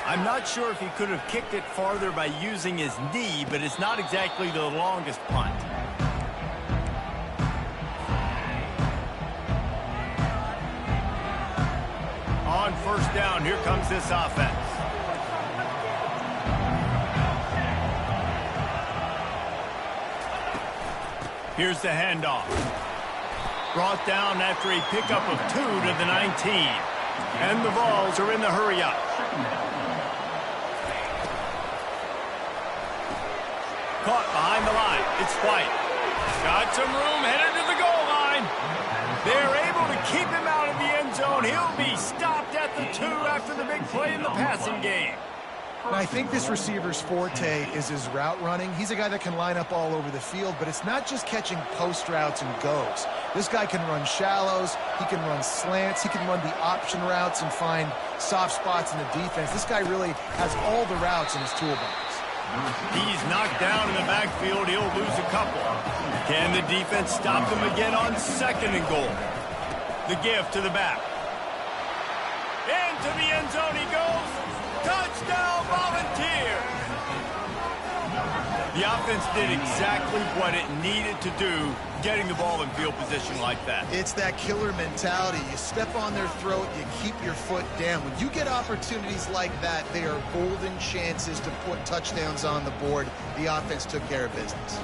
I'm not sure if he could have kicked it farther by using his knee, but it's not exactly the longest punt. On first down, here comes this offense. Here's the handoff. Brought down after a pickup of 2 to the 19. And the Vols are in the hurry-up. Caught behind the line. It's White. Got some room, headed to the goal line. They're able to keep him out of the end zone. He'll be stopped at the 2 after the big play in the passing game. And I think this receiver's forte is his route running. He's a guy that can line up all over the field, but it's not just catching post routes and goes. This guy can run shallows, he can run slants, he can run the option routes and find soft spots in the defense. This guy really has all the routes in his toolbox. He's knocked down in the backfield. He'll lose a couple. Can the defense stop him again on 2nd and goal? The give to the back. Into the end zone he goes. Touchdown, Volunteer! The offense did exactly what it needed to do, getting the ball in field position like that. It's that killer mentality. You step on their throat, you keep your foot down. When you get opportunities like that, they are golden chances to put touchdowns on the board. The offense took care of business.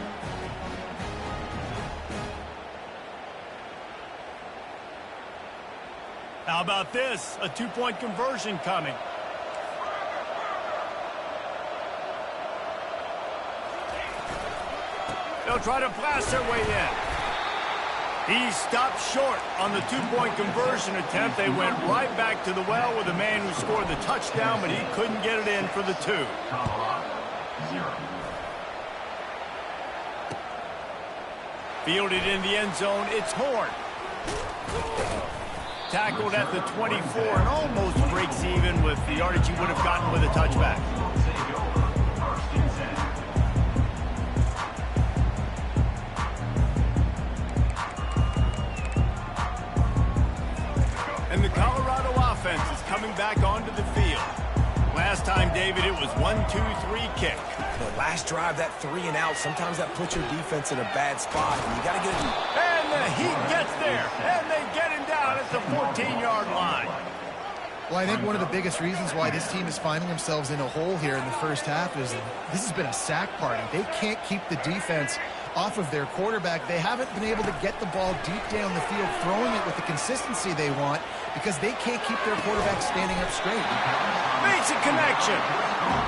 How about this? A 2-point conversion coming. They'll try to blast their way in. He stopped short on the 2-point conversion attempt. They went right back to the well with the man who scored the touchdown, but he couldn't get it in for the 2. Fielded in the end zone, it's Horn. Tackled at the 24 and almost breaks even with the yardage he would have gotten with a touchback. And the Colorado offense is coming back onto the field. Last time, David, it was 1-2-3 kick. The last drive, that 3 and out, sometimes that puts your defense in a bad spot, and you got to get it. And the Heat gets there, and they get him down at the 14-yard line. Well, I think one of the biggest reasons why this team is finding themselves in a hole here in the first half is this has been a sack party. They can't keep the defense off of their quarterback. They haven't been able to get the ball deep down the field, throwing it with the consistency they want because they can't keep their quarterback standing up straight. Makes a connection.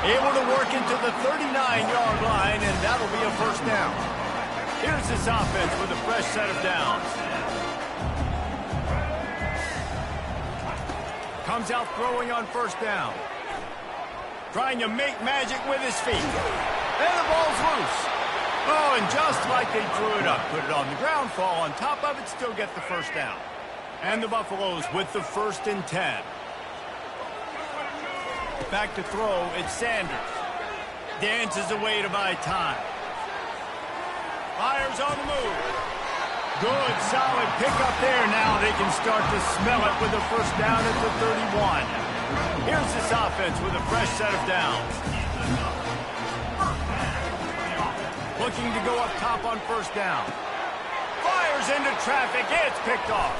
Able to work into the 39-yard line, and that'll be a first down. Here's this offense with a fresh set of downs. Comes out throwing on first down. Trying to make magic with his feet. And the ball's loose. Oh, and just like they drew it up, put it on the ground, fall on top of it, still get the first down. And the Buffaloes with the 1st and 10. Back to throw, it's Sanders. Dances away to buy time. Fires on the move. Good, solid pickup there. Now they can start to smell it with the first down at the 31. Here's this offense with a fresh set of downs. Looking to go up top on first down. Fires into traffic. It's picked off.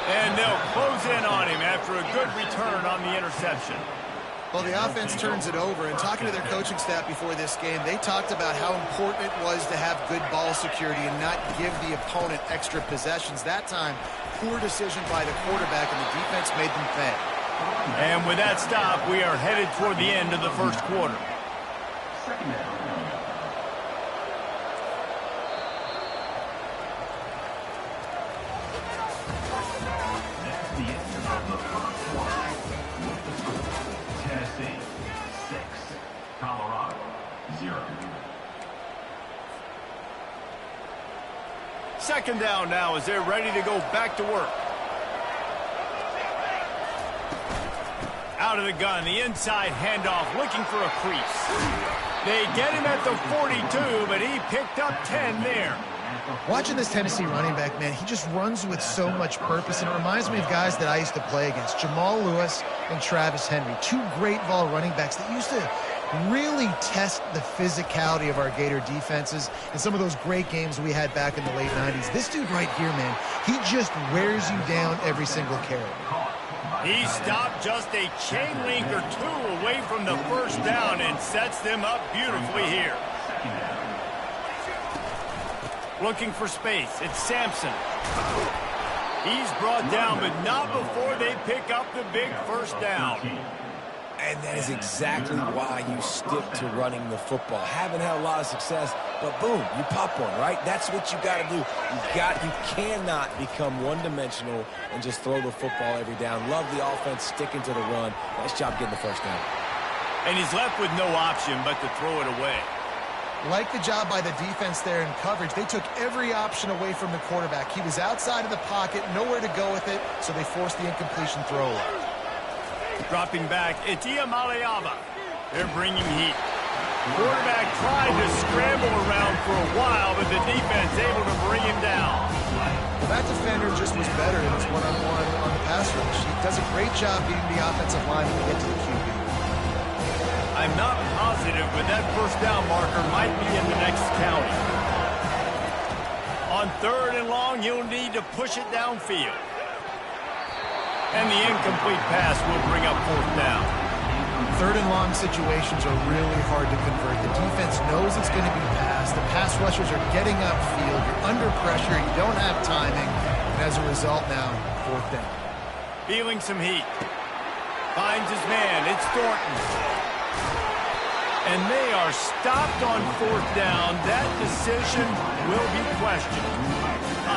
And they'll close in on him after a good return on the interception. Well, the offense turns it over, and talking to their coaching staff before this game, they talked about how important it was to have good ball security and not give the opponent extra possessions. That time, poor decision by the quarterback, and the defense made them pay. And with that stop, we are headed toward the end of the first quarter. Second down. Second down now as they're ready to go back to work. Out of the gun, the inside handoff, looking for a crease. They get him at the 42, but he picked up 10 there. Watching this Tennessee running back, man, he just runs with so much purpose, and it reminds me of guys that I used to play against, Jamal Lewis and Travis Henry, two great vol running backs that used to really test the physicality of our Gator defenses in some of those great games we had back in the late 90s. This dude right here, man, he just wears you down every single carry. He stopped just a chain link or two away from the first down and sets them up beautifully here. Looking for space. It's Sampson. He's brought down, but not before they pick up the big first down. And that is exactly why you stick to running the football. Haven't had a lot of success, but boom, you pop one, right? That's what you got to do. You cannot become one-dimensional and just throw the football every down. Love the offense sticking to the run. Nice job getting the first down. And he's left with no option but to throw it away. Like the job by the defense there in coverage. They took every option away from the quarterback. He was outside of the pocket, nowhere to go with it, so they forced the incompletion throw away. Dropping back, it's Maleava. They're bringing heat. Quarterback tried to scramble around for a while, but the defense able to bring him down. Well, that defender just was better in his one-on-one on the pass rush. He does a great job beating the offensive line when they get to the QB. I'm not positive, but that first down marker might be in the next county. On 3rd and long, he'll need to push it downfield. And the incomplete pass will bring up 4th down. 3rd and long situations are really hard to convert. The defense knows it's going to be passed. The pass rushers are getting upfield. You're under pressure. You don't have timing. And as a result now, 4th down. Feeling some heat. Finds his man. It's Thornton. And they are stopped on 4th down. That decision will be questioned.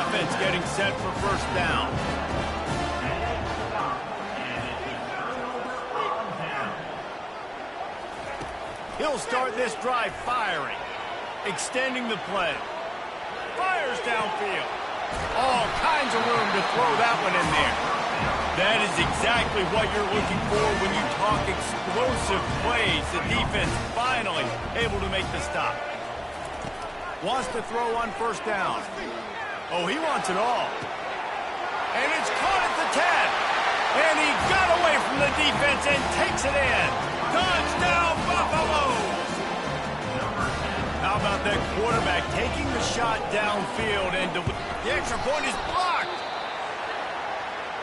Offense getting set for 1st down. He'll start this drive firing. Extending the play. Fires downfield. All kinds of room to throw that one in there. That is exactly what you're looking for when you talk explosive plays. The defense finally able to make the stop. Wants to throw on 1st down. Oh, he wants it all. And it's caught at the 10. And he got away from the defense and takes it in. Touchdown, Buffalo! How about that quarterback taking the shot downfield and the extra point is blocked.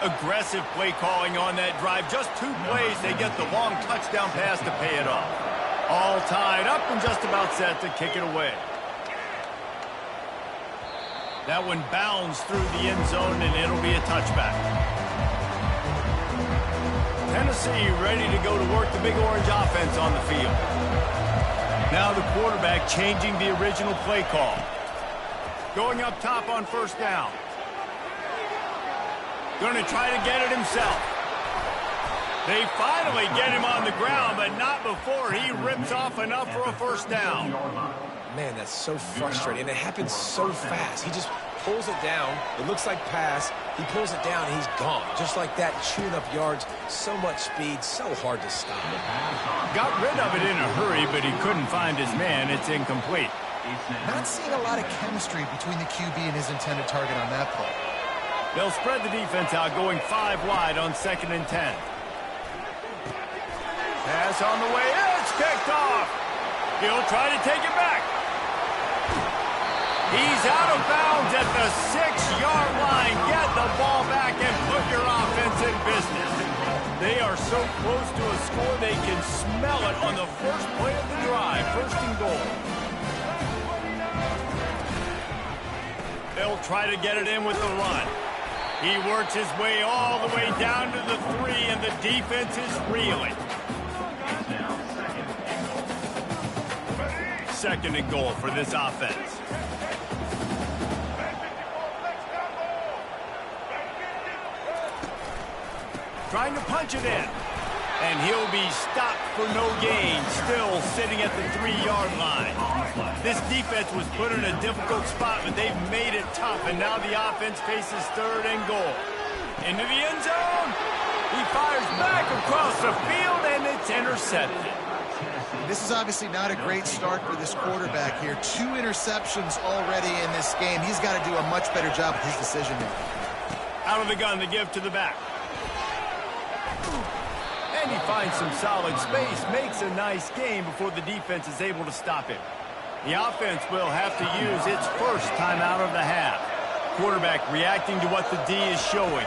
Aggressive play calling on that drive. Just 2 plays, they get the long touchdown pass to pay it off. All tied up and just about set to kick it away. That one bounds through the end zone and it'll be a touchback. Tennessee ready to go to work the Big Orange offense on the field. Now the quarterback changing the original play call. Going up top on 1st down. Going to try to get it himself. They finally get him on the ground, but not before he rips off enough for a 1st down. Man, that's so frustrating. And it happens so fast. He just pulls it down. It looks like pass. He pulls it down, and he's gone. Just like that, chewing up yards. So much speed, so hard to stop. Got rid of it in a hurry, but he couldn't find his man. It's incomplete. Not seeing a lot of chemistry between the QB and his intended target on that play. They'll spread the defense out, going 5 wide on 2nd and 10. Pass on the way. It's kicked off. He'll try to take it back. He's out of bounds at the 6-yard line. Get the ball back and put your offense in business. They are so close to a score, they can smell it on the first play of the drive. 1st and goal. They'll try to get it in with the run. He works his way all the way down to the 3, and the defense is reeling. 2nd and goal for this offense. Trying to punch it in. And he'll be stopped for no gain, still sitting at the 3-yard line. This defense was put in a difficult spot, but they've made it tough, and now the offense faces 3rd and goal. Into the end zone. He fires back across the field, and it's intercepted. This is obviously not a great start for this quarterback here. 2 interceptions already in this game. He's got to do a much better job with his decision-making. Out of the gun to give to the back. And he finds some solid space, makes a nice game before the defense is able to stop him. The offense will have to use its first timeout of the half. Quarterback reacting to what the D is showing.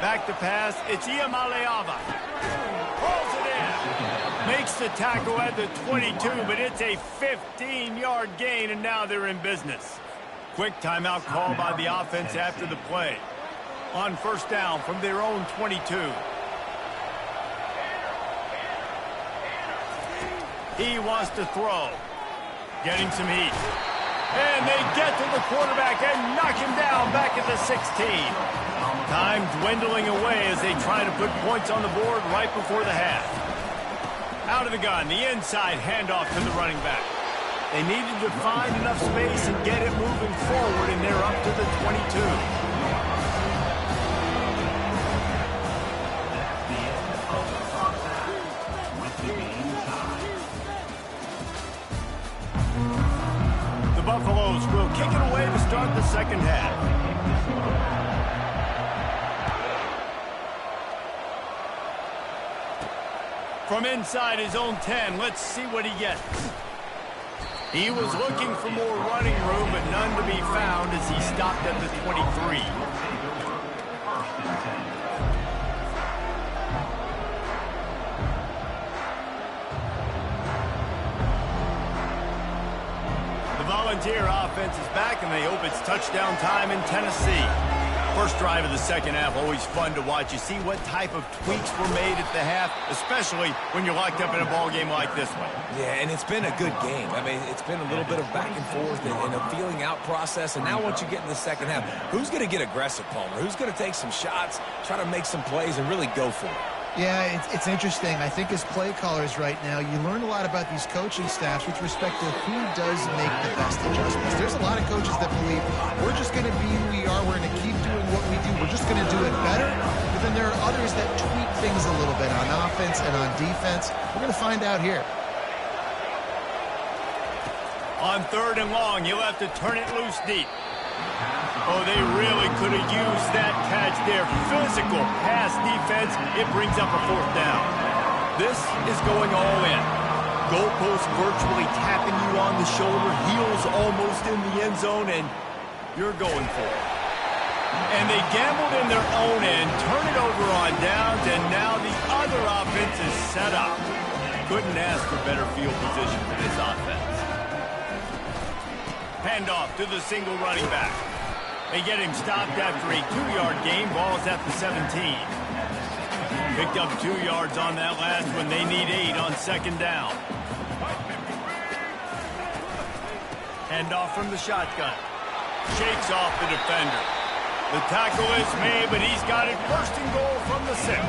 Back to pass, it's Iamaleava. Pulls it in. Makes the tackle at the 22, but it's a 15-yard gain, and now they're in business. Quick timeout call by the offense after the play. On first down from their own 22. He wants to throw. Getting some heat. And they get to the quarterback and knock him down back at the 16. Time dwindling away as they try to put points on the board right before the half. Out of the gun, the inside handoff to the running back. They needed to find enough space and get it moving forward, and they're up to the 22. Buffaloes will kick it away to start the second half. From inside his own 10, let's see what he gets. He was looking for more running room, but none to be found as he stopped at the 23. Volunteer offense is back, and they hope it's touchdown time in Tennessee. First drive of the second half, always fun to watch. You see what type of tweaks were made at the half, especially when you're locked up in a ball game like this one. Yeah, and it's been a good game. I mean, it's been a little bit of back and forth and a feeling out process. And now once you get in the second half, who's going to get aggressive, Palmer? Who's going to take some shots, try to make some plays, and really go for it? Yeah, it's interesting. I think as play callers right now, you learn a lot about these coaching staffs with respect to who does make the best adjustments. There's a lot of coaches that believe we're just going to be who we are. We're going to keep doing what we do. We're just going to do it better. But then there are others that tweak things a little bit on offense and on defense. We're going to find out here. On third and long, you'll have to turn it loose deep. Oh, they really could have used that catch there. Physical pass defense. It brings up a fourth down. This is going all in. Goalpost virtually tapping you on the shoulder. Heels almost in the end zone, and you're going for it. And they gambled in their own end, turn it over on downs, and now the other offense is set up. Couldn't ask for better field position for this offense. Handoff to the single running back. They get him stopped after a 2-yard gain. Ball's at the 17. Picked up 2 yards on that last one. They need 8 on second down. Handoff from the shotgun. Shakes off the defender. The tackle is made, but he's got it first and goal from the 6.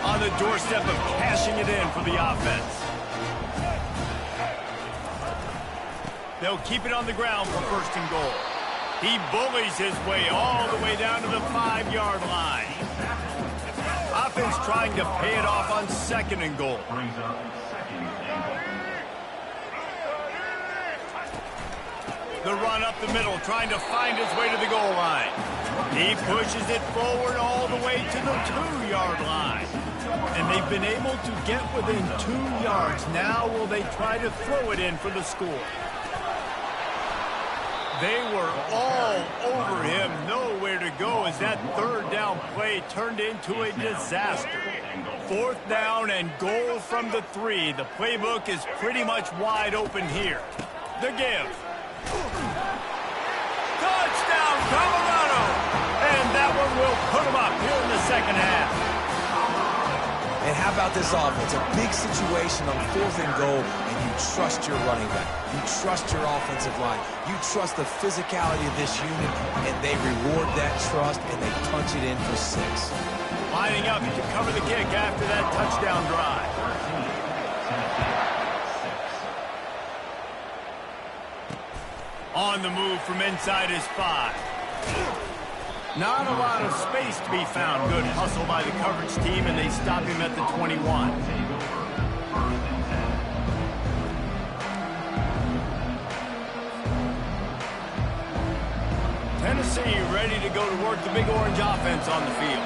On the doorstep of cashing it in for the offense. They'll keep it on the ground for first and goal. He bullies his way all the way down to the 5-yard line. Offense trying to pay it off on second and goal. The run up the middle, trying to find his way to the goal line. He pushes it forward all the way to the 2-yard line. And they've been able to get within 2 yards. Now will they try to throw it in for the score? They were all over him, nowhere to go as that third down play turned into a disaster. Fourth down and goal from the 3. The playbook is pretty much wide open here. The give. Touchdown, Colorado! And that one will put them up here in the second half. And how about this offense? A big situation on 4th and goal, and you trust your running back. You trust your offensive line. You trust the physicality of this unit, and they reward that trust, and they punch it in for 6. Lining up to cover the kick after that touchdown drive. On the move from inside his 5. Not a lot of space to be found. Good hustle by the coverage team, and they stop him at the 21. ready to go to work the big orange offense on the field.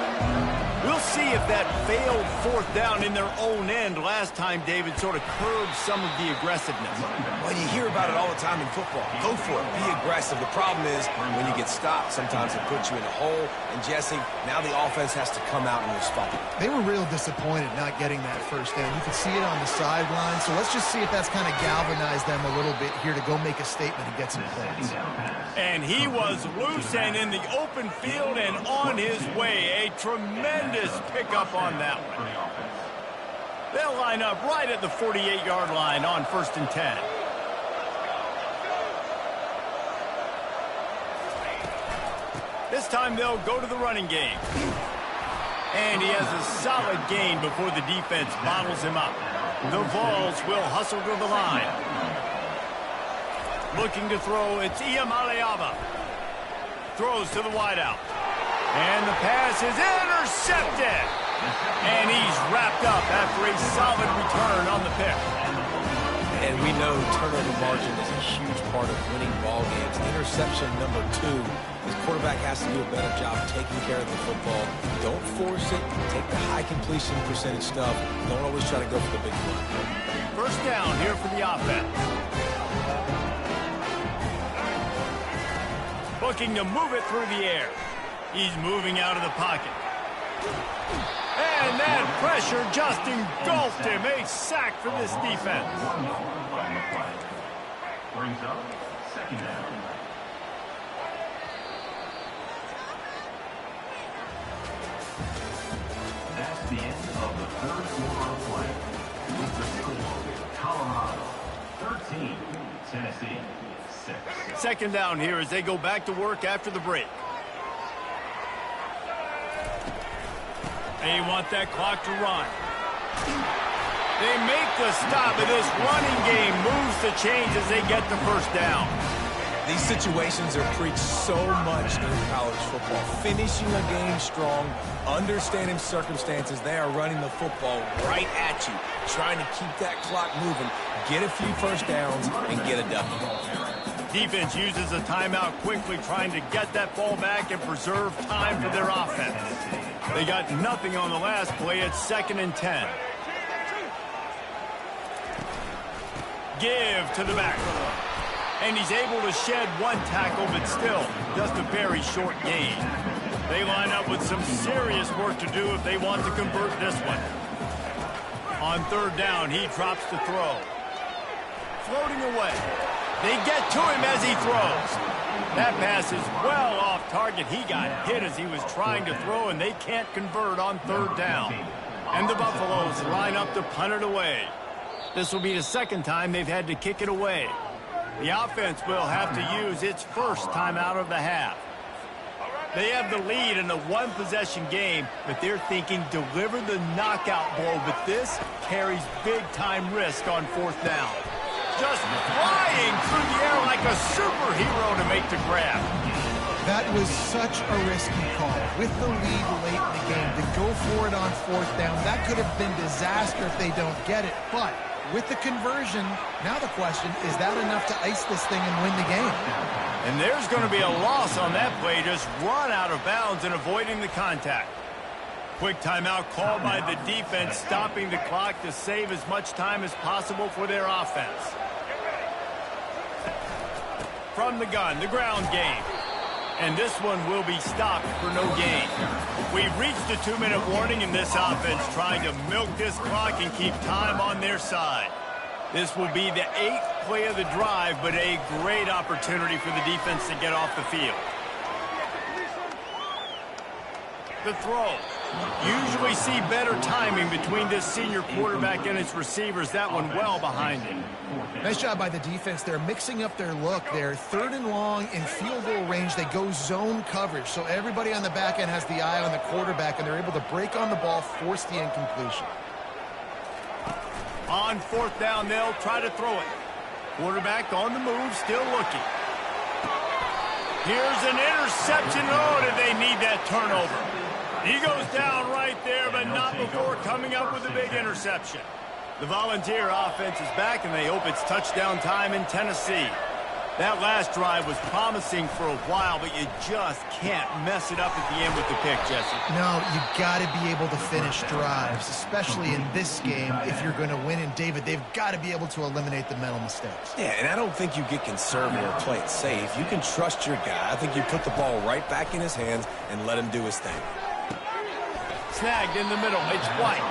We'll see if that failed fourth down in their own end last time, David, sort of curbed some of the aggressiveness. Well, you hear about it all the time in football. Go for it. Be aggressive. The problem is when you get stopped, sometimes it puts you in a hole. And, Jesse, now the offense has to come out and respond. They were real disappointed not getting that first down. You could see it on the sideline. So let's just see if that's kind of galvanized them a little bit here to go make a statement and get some points. And he was loose and in the open field and on his way. A tremendous pickup on that one. They'll line up right at the 48-yard line on 1st and 10. This time they'll go to the running game. And he has a solid gain before the defense bottles him up. The Vols will hustle to the line. Looking to throw, it's Iamaleava. Throws to the wideout. And the pass is intercepted. And he's wrapped up after a solid return on the pick. And we know turnover margin is a huge part of winning ball games. Interception number 2. His quarterback has to do a better job taking care of the football. Don't force it. Take the high completion percentage stuff. Don't always try to go for the big one. First down here for the offense. Looking to move it through the air. He's moving out of the pocket. And that pressure just engulfed him. A sack for this defense. Brings up 2nd down. That's the end of the 3rd quarter of play. With the score, Colorado 13, Tennessee 6. 2nd down here as they go back to work after the break. They want that clock to run. They make the stop, and this running game moves the chains as they get the first down. These situations are preached so much in college football. Finishing a game strong, understanding circumstances. They are running the football right at you, trying to keep that clock moving, get a few first downs, and get a W. Defense uses a timeout quickly, trying to get that ball back and preserve time for their offense. They got nothing on the last play. It's 2nd and 10. Give to the back. And he's able to shed one tackle, but still just a very short gain. They line up with some serious work to do if they want to convert this one. On 3rd down, he drops to throw. Floating away. They get to him as he throws. That pass is well off target. He got hit as he was trying to throw, and they can't convert on 3rd down. And the Buffaloes line up to punt it away. This will be the 2nd time they've had to kick it away. The offense will have to use its first timeout of the half. They have the lead in a one-possession game, but they're thinking deliver the knockout blow, but this carries big-time risk on 4th down. Just flying through the air like a superhero to make the grab. That was such a risky call. With the lead late in the game, to go for it on 4th down, that could have been disaster if they don't get it. But with the conversion, now the question, is that enough to ice this thing and win the game? And there's going to be a loss on that play, just run out of bounds and avoiding the contact. Quick timeout called by the defense, stopping the clock to save as much time as possible for their offense. From the gun, the ground game. And this one will be stopped for no gain. We've reached a 2-minute warning in this offense, trying to milk this clock and keep time on their side. This will be the 8th play of the drive, but a great opportunity for the defense to get off the field. The throw. Usually see better timing between this senior quarterback and his receivers. That one well behind him. Nice job by the defense. They're mixing up their look. They're 3rd and long in field goal range. They go zone coverage. So everybody on the back end has the eye on the quarterback, and they're able to break on the ball, force the incompletion. On 4th down, they'll try to throw it. Quarterback on the move, still looking. Here's an interception. Oh, did they need that turnover? He goes down right there, but not before coming up with a big interception. The Volunteer offense is back, and they hope it's touchdown time in Tennessee. That last drive was promising for a while, but you just can't mess it up at the end with the pick, Jesse. No, you got to be able to finish drives, especially in this game if you're going to win. And, David, they've got to be able to eliminate the mental mistakes. Yeah, and I don't think you get conservative or play it safe. You can trust your guy. I think you put the ball right back in his hands and let him do his thing. Snagged in the middle. It's White.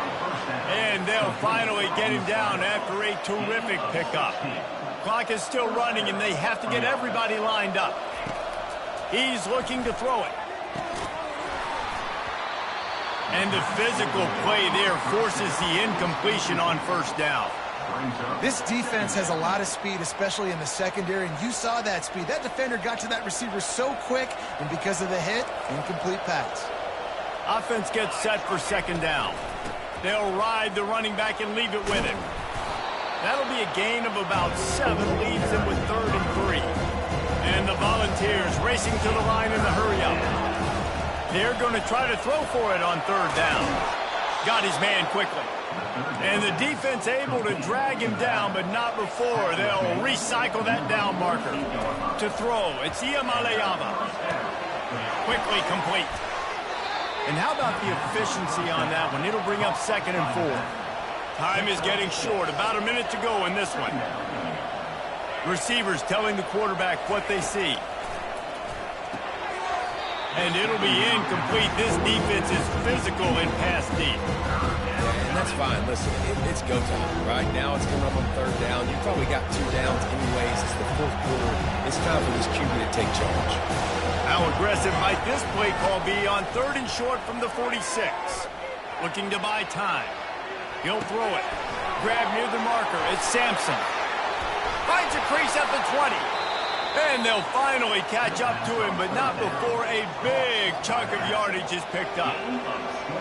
And they'll finally get him down after a terrific pickup. Clock is still running, and they have to get everybody lined up. He's looking to throw it. And the physical play there forces the incompletion on first down. This defense has a lot of speed, especially in the secondary, and you saw that speed. That defender got to that receiver so quick, and because of the hit, incomplete pass. Offense gets set for second down. They'll ride the running back and leave it with him. That'll be a gain of about 7, leaves him with 3rd and 3. And the Volunteers racing to the line in the hurry-up. They're going to try to throw for it on 3rd down. Got his man quickly. And the defense able to drag him down, but not before. They'll recycle that down marker. To throw, it's Iamaleava. Quickly complete. And how about the efficiency on that one? It'll bring up 2nd and 4. Time is getting short. About a minute to go in this one. Receivers telling the quarterback what they see. And it'll be incomplete. This defense is physical and pass deep. And that's fine. Listen, it's go time. Right now it's coming up on 3rd down. You probably got 2 downs anyways. It's the 4th quarter. It's time for this QB to take charge. How aggressive might this play call be on 3rd and short from the 46? Looking to buy time. He'll throw it. Grab near the marker. It's Sampson. Finds a crease at the 20. And they'll finally catch up to him, but not before a big chunk of yardage is picked up.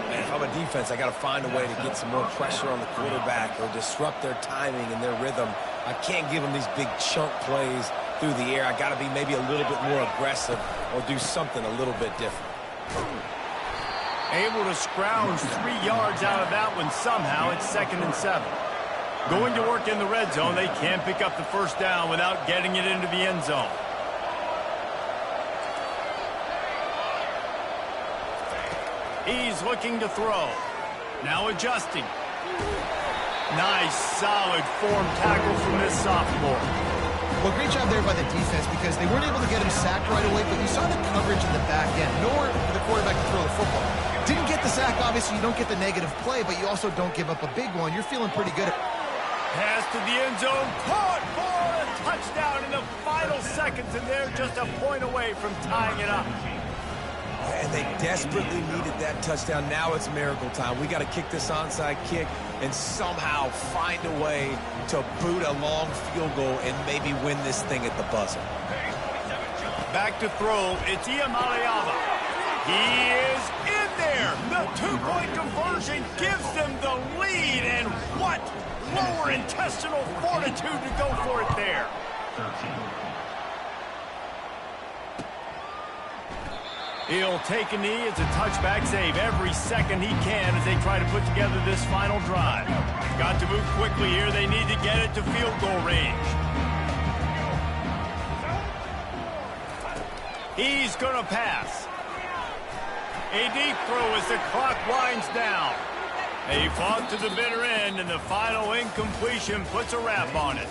Man, if I'm a defense, I got to find a way to get some more pressure on the quarterback or disrupt their timing and their rhythm. I can't give them these big chunk plays through the air. I got to be maybe a little bit more aggressive or do something a little bit different. Able to scrounge 3 yards out of that one somehow. It's 2nd and 7. Going to work in the red zone. They can't pick up the first down without getting it into the end zone. He's looking to throw. Now adjusting. Nice, solid form tackle from this sophomore. Well, great job there by the defense because they weren't able to get him sacked right away, but you saw the coverage in the back end. Nowhere for the quarterback to throw the football. Didn't get the sack, obviously. You don't get the negative play, but you also don't give up a big one. You're feeling pretty good. Pass to the end zone. Caught for a touchdown in the final seconds, and they're just a point away from tying it up. And they desperately needed that touchdown. Now it's miracle time. We got to kick this onside kick and somehow find a way to boot a long field goal and maybe win this thing at the buzzer. Back to throw. It's Iamaleava. He is in there. The 2-point conversion gives them the lead. And what lower intestinal fortitude to go for it there. 13. He'll take a knee. It's a touchback save every second he can as they try to put together this final drive. Got to move quickly here. They need to get it to field goal range. He's going to pass. A deep throw as the clock winds down. They fought to the bitter end, and the final incompletion puts a wrap on it.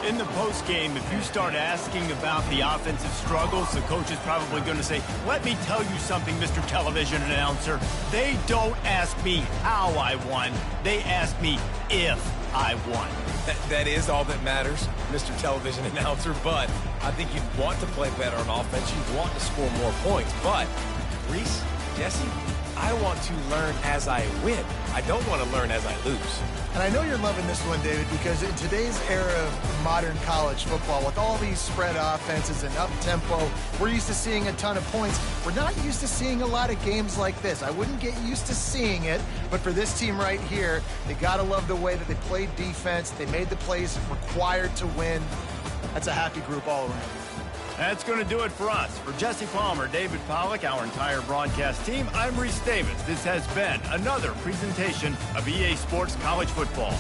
In the postgame, if you start asking about the offensive struggles, the coach is probably going to say, let me tell you something, Mr. Television Announcer. They don't ask me how I won. They ask me if I won. That is all that matters, Mr. Television Announcer, but I think you'd want to play better on offense. You'd want to score more points, but Reese, Jesse, I want to learn as I win. I don't want to learn as I lose. And I know you're loving this one, David, because in today's era of modern college football, with all these spread offenses and up-tempo, we're used to seeing a ton of points. We're not used to seeing a lot of games like this. I wouldn't get used to seeing it, but for this team right here, they got to love the way that they played defense. They made the plays required to win. That's a happy group all around. That's going to do it for us. For Jesse Palmer, David Pollack, our entire broadcast team, I'm Reese Davis. This has been another presentation of EA Sports College Football.